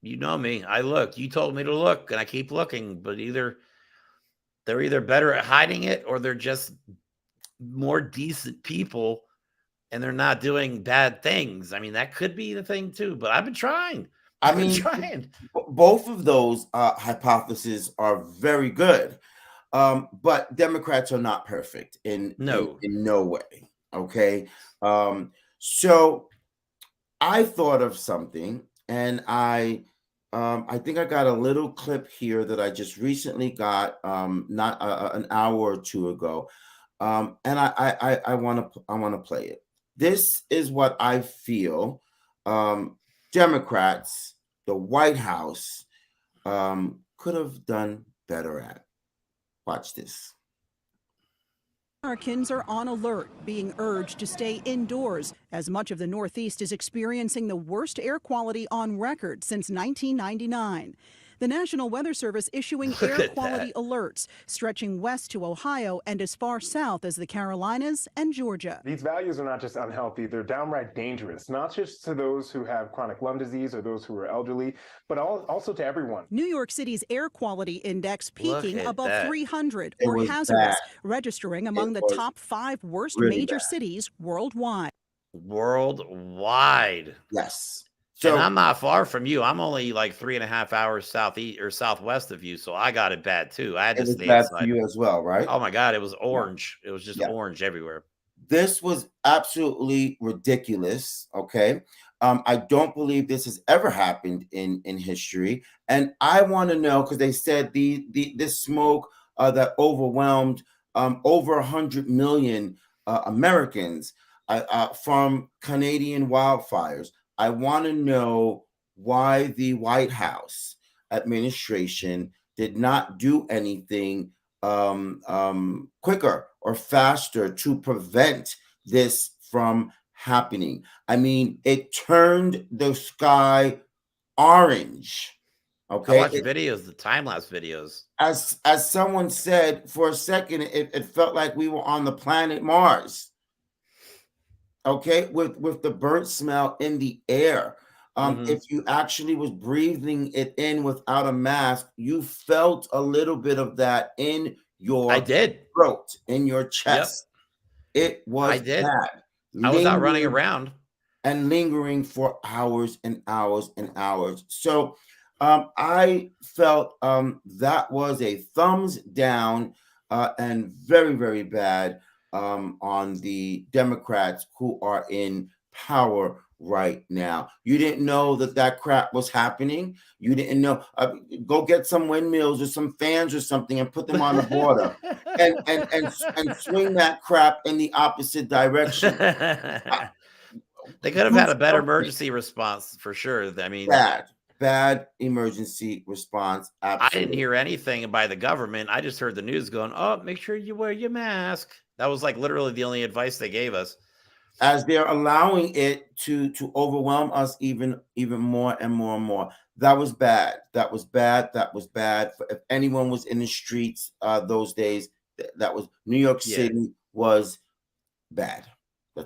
you know me. I look. You told me to look, and I keep looking. But they're either better at hiding it, or they're just more decent people, and they're not doing bad things. I mean, that could be the thing too. But I've been trying. I I've been mean, trying. both of those hypotheses are very good, but Democrats are not perfect No. in no way. Okay, so I thought of something, and I think I got a little clip here that I just recently got, not an hour or two ago, and I want to play it. This is what I feel Democrats, the White House, could have done better at. Watch this. Americans are on alert, being urged to stay indoors as much of the Northeast is experiencing the worst air quality on record since 1999. The National Weather Service issuing air quality alerts stretching west to Ohio and as far south as the Carolinas and Georgia. These values are not just unhealthy, they're downright dangerous, not just to those who have chronic lung disease or those who are elderly, but also to everyone. New York City's air quality index peaking above that. 300 It or was hazardous, bad. registering among the was top 5 worst really major bad. cities worldwide. Worldwide. Yes. And So I'm not far from you. I'm only like 3.5 hours southeast or southwest of you, so I got it bad too. I had it to was stay bad for inside. you as well, right? Oh my God, it was orange. It was just Yeah. orange everywhere. This was absolutely ridiculous. Okay. I don't believe this has ever happened in history. And I want to know, because they said this smoke that overwhelmed over 100 million Americans from Canadian wildfires. I want to know why the White House administration did not do anything quicker or faster to prevent this from happening. I mean, it turned the sky orange. I Okay. watched videos, the time-lapse videos. As someone said, for a second, it felt like we were on the planet Mars. Okay, with the burnt smell in the air. If you actually was breathing it in without a mask, you felt a little bit of that in your I did. throat, in your chest. It was I did. bad. I was out running Lingering around. and lingering for hours and hours and hours. So I felt that was a thumbs down and very, very bad on the Democrats who are in power right now. You didn't know that crap was happening. You didn't know. Go get some windmills or some fans or something and put them on the border and swing that crap in the opposite direction. They could have had a better emergency response for sure. I mean, bad emergency response. Absolutely. I didn't hear anything by the government. I just heard the news going, "Oh, make sure you wear your mask." That was like literally the only advice they gave us. As they're allowing it to overwhelm us even more and more and more. That was bad. That was bad. That was bad. If anyone was in the streets those days, that was New York City was bad.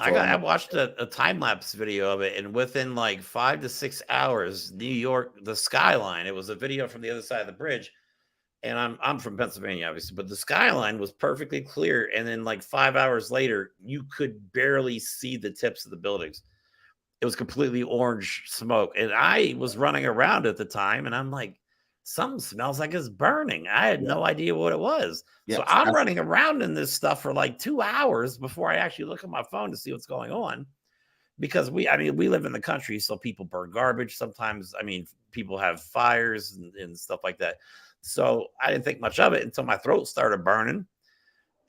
I watched a time-lapse video of it, and within like 5 to 6 hours, New York, the skyline, it was a video from the other side of the bridge. And I'm from Pennsylvania, obviously, but the skyline was perfectly clear. And then like 5 hours later, you could barely see the tips of the buildings. It was completely orange smoke. And I was running around at the time, and I'm like, something smells like it's burning. I had no idea what it was. So I'm running around in this stuff for like 2 hours before I actually look at my phone to see what's going on. Because we live in the country, so people burn garbage. Sometimes, people have fires and stuff like that. So I didn't think much of it until my throat started burning.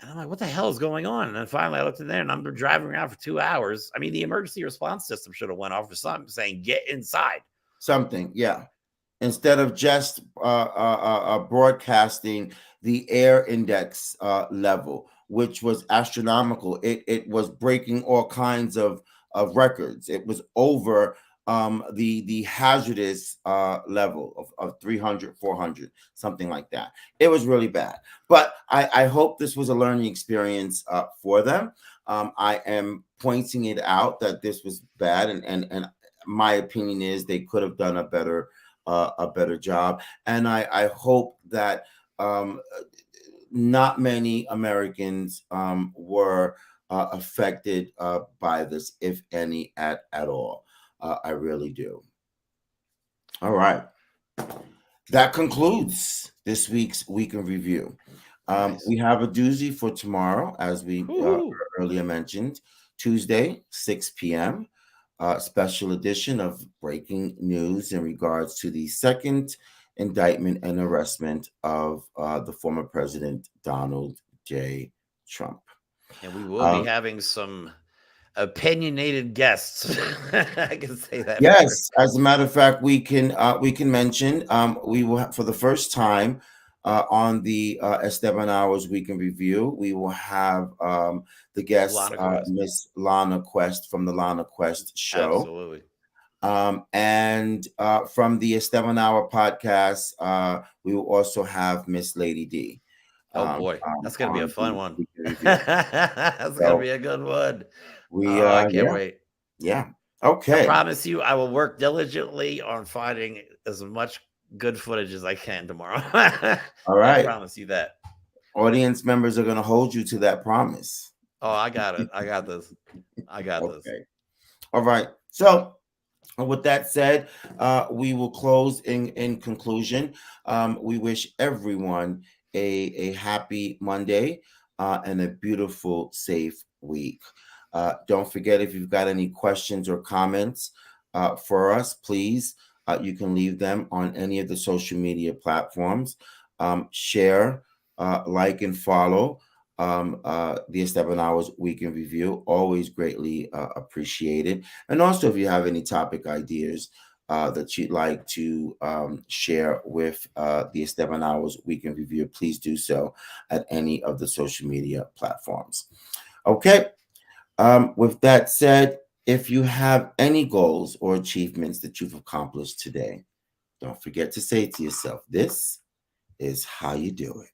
And I'm like, what the hell is going on? And then finally I looked in there, and I'm driving around for 2 hours. The emergency response system should have went off for something saying, get inside. Something, yeah. Instead of just broadcasting the air index level, which was astronomical. It was breaking all kinds of of records. It was over the hazardous level of 300, 400, something like that. It was really bad. But I hope this was a learning experience for them. I am pointing it out that this was bad, and my opinion is they could have done a better job. And I hope that not many Americans were affected by this, if any, at all. I really do. All right. That concludes this week's Week in Review. Nice. We have a doozy for tomorrow, as we earlier mentioned, Tuesday, 6 p.m., special edition of breaking news in regards to the second indictment and arrestment of the former President Donald J. Trump. And we will be having some opinionated guests. I can say that. Yes, as a matter of fact, we can mention we will have, for the first time on the Esteban Hours Week in Review, we will have the guest Miss Lana Quest from the Lana Quest Show. Absolutely. And from the Esteban Hour podcast, we will also have Miss Lady D. Oh boy, that's gonna be a fun one. That's gonna be a good one. I can't wait. Yeah. Okay. I promise you, I will work diligently on finding as much good footage as I can tomorrow. All right. I promise you that. Audience members are going to hold you to that promise. Oh, I got it. I got this. I got this. All right. So, with that said, we will close in conclusion. We wish everyone a happy Monday and a beautiful, safe week. Don't forget, if you've got any questions or comments for us, please, you can leave them on any of the social media platforms. Share, like, and follow the Esteban Hours Week in Review. Always greatly appreciated. And also, if you have any topic ideas that you'd like to share with the Esteban Hours Week in Review, please do so at any of the social media platforms. Okay. With that said, if you have any goals or achievements that you've accomplished today, don't forget to say to yourself, this is how you do it.